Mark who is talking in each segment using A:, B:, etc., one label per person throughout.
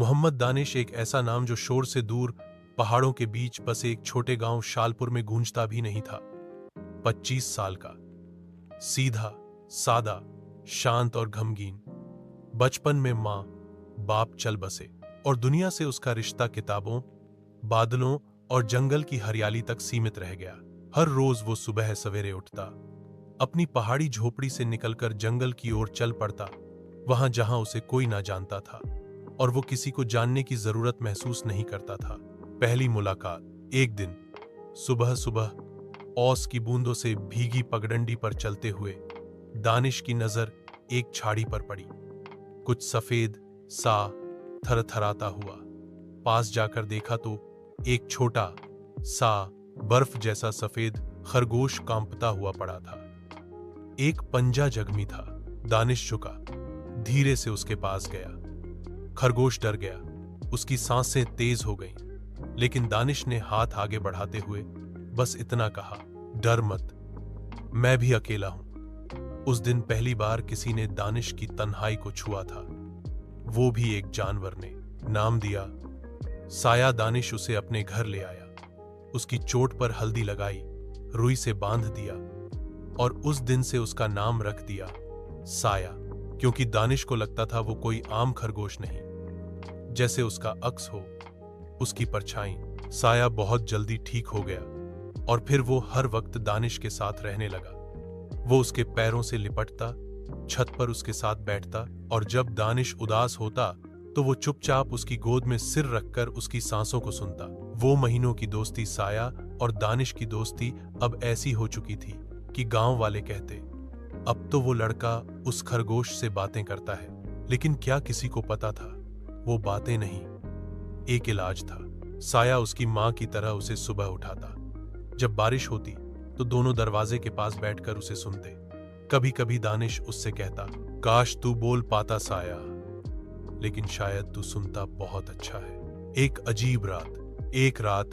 A: मोहम्मद दानिश एक ऐसा नाम जो शोर से दूर पहाड़ों के बीच बसे एक छोटे गांव शालपुर में गूंजता भी नहीं था। 25 साल का, सीधा, सादा, शांत और गमगीन। बचपन में मां बाप चल बसे और दुनिया से उसका रिश्ता किताबों, बादलों और जंगल की हरियाली तक सीमित रह गया। हर रोज वो सुबह सवेरे उठता, अपनी पहाड़ी झोपड़ी से निकलकर जंगल की ओर चल पड़ता, वहां जहां उसे कोई ना जानता था और वो किसी को जानने की जरूरत महसूस नहीं करता था। पहली मुलाकात एक दिन सुबह सुबह ओस की बूंदों से भीगी पगडंडी पर चलते हुए दानिश की नजर एक झाड़ी पर पड़ी। कुछ सफेद सा थरथराता हुआ। पास जाकर देखा तो एक छोटा सा बर्फ जैसा सफेद खरगोश कांपता हुआ पड़ा था। एक पंजा जख्मी था। दानिश झुका, धीरे से उसके पास गया। खरगोश डर गया, उसकी सांसें तेज हो गईं, लेकिन दानिश ने हाथ आगे बढ़ाते हुए बस इतना कहा, डर मत, मैं भी अकेला हूं। उस दिन पहली बार किसी ने दानिश की तन्हाई को छुआ था, वो भी एक जानवर ने। नाम दिया साया। दानिश उसे अपने घर ले आया, उसकी चोट पर हल्दी लगाई, रुई से बांध दिया और उस दिन से उसका नाम रख दिया साया, क्योंकि दानिश को लगता था वो कोई आम खरगोश नहीं, जैसे उसका अक्स हो, उसकी परछाई। साया बहुत जल्दी ठीक हो गया और फिर वो हर वक्त दानिश के साथ रहने लगा। वो उसके पैरों से लिपटता, छत पर उसके साथ बैठता और जब दानिश उदास होता तो वो चुपचाप उसकी गोद में सिर रखकर उसकी सांसों को सुनता। वो महीनों की दोस्ती साया और दानिश की दोस्ती अब ऐसी हो चुकी थी कि गांव वाले कहते, अब तो वो लड़का उस खरगोश से बातें करता है। लेकिन क्या किसी को पता था, वो बातें नहीं, एक इलाज था। साया उसकी मां की तरह उसे सुबह उठाता। जब बारिश होती तो दोनों दरवाजे के पास बैठकर उसे सुनते। कभी कभी दानिश उससे कहता, काश तू बोल पाता साया, लेकिन शायद तू सुनता बहुत अच्छा है। एक रात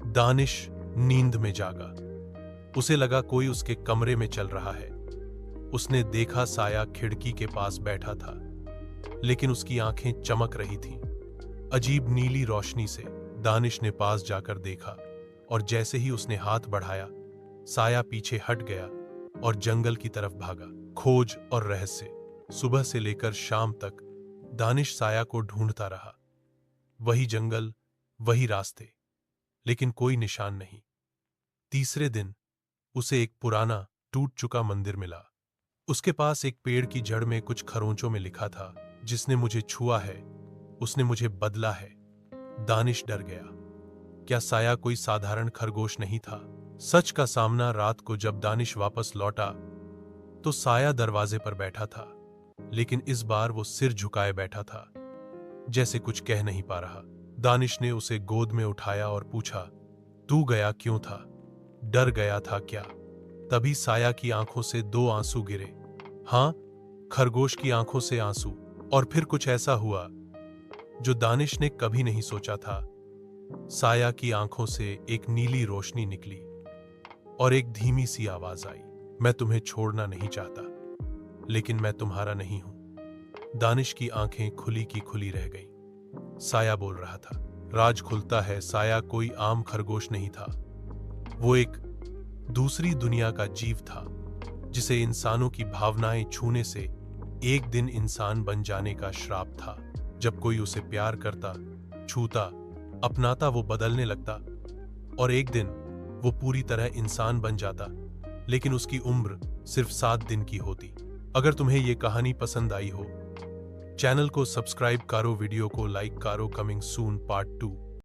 A: दानिश नींद में जागा। उसे लगा कोई उसके कमरे में चल रहा है। उसने देखा साया खिड़की के पास बैठा था, लेकिन उसकी आंखें चमक रही थीं, अजीब नीली रोशनी से। दानिश ने पास जाकर देखा और जैसे ही उसने हाथ बढ़ाया, साया पीछे हट गया और जंगल की तरफ भागा। खोज और रहस्य। सुबह से लेकर शाम तक दानिश साया को ढूंढता रहा। वही जंगल, वही रास्ते, लेकिन कोई निशान नहीं। तीसरे दिन उसे एक पुराना टूट चुका मंदिर मिला। उसके पास एक पेड़ की जड़ में कुछ खरोंचों में लिखा था, जिसने मुझे छुआ है उसने मुझे बदला है। दानिश डर गया। क्या साया कोई साधारण खरगोश नहीं था? सच का सामना रात को जब दानिश वापस लौटा तो साया दरवाजे पर बैठा था, लेकिन इस बार वो सिर झुकाए बैठा था, जैसे कुछ कह नहीं पा रहा। दानिश ने उसे गोद में उठाया और पूछा, तू गया क्यों था? डर गया था क्या? तभी साया की आंखों से 2 आंसू गिरे। हां, खरगोश की आंखों से आंसू। और फिर कुछ ऐसा हुआ जो दानिश ने कभी नहीं सोचा था। साया की आंखों से एक नीली रोशनी निकली और एक धीमी सी आवाज आई, मैं तुम्हें छोड़ना नहीं चाहता, लेकिन मैं तुम्हारा नहीं हूं। दानिश की आंखें खुली की खुली रह गईं। साया बोल रहा था, राज खुलता है, साया कोई आम खरगोश नहीं था। वो एक दूसरी दुनिया का जीव था, जिसे इंसानों की भावनाएं छूने से एक दिन इंसान बन जाने का श्राप था। जब कोई उसे प्यार करता, छूता, अपनाता, वो बदलने लगता और एक दिन वो पूरी तरह इंसान बन जाता, लेकिन उसकी उम्र सिर्फ 7 दिन की होती। अगर तुम्हें ये कहानी पसंद आई हो, चैनल को सब्सक्राइब करो, वीडियो को लाइक करो। Coming soon part 2।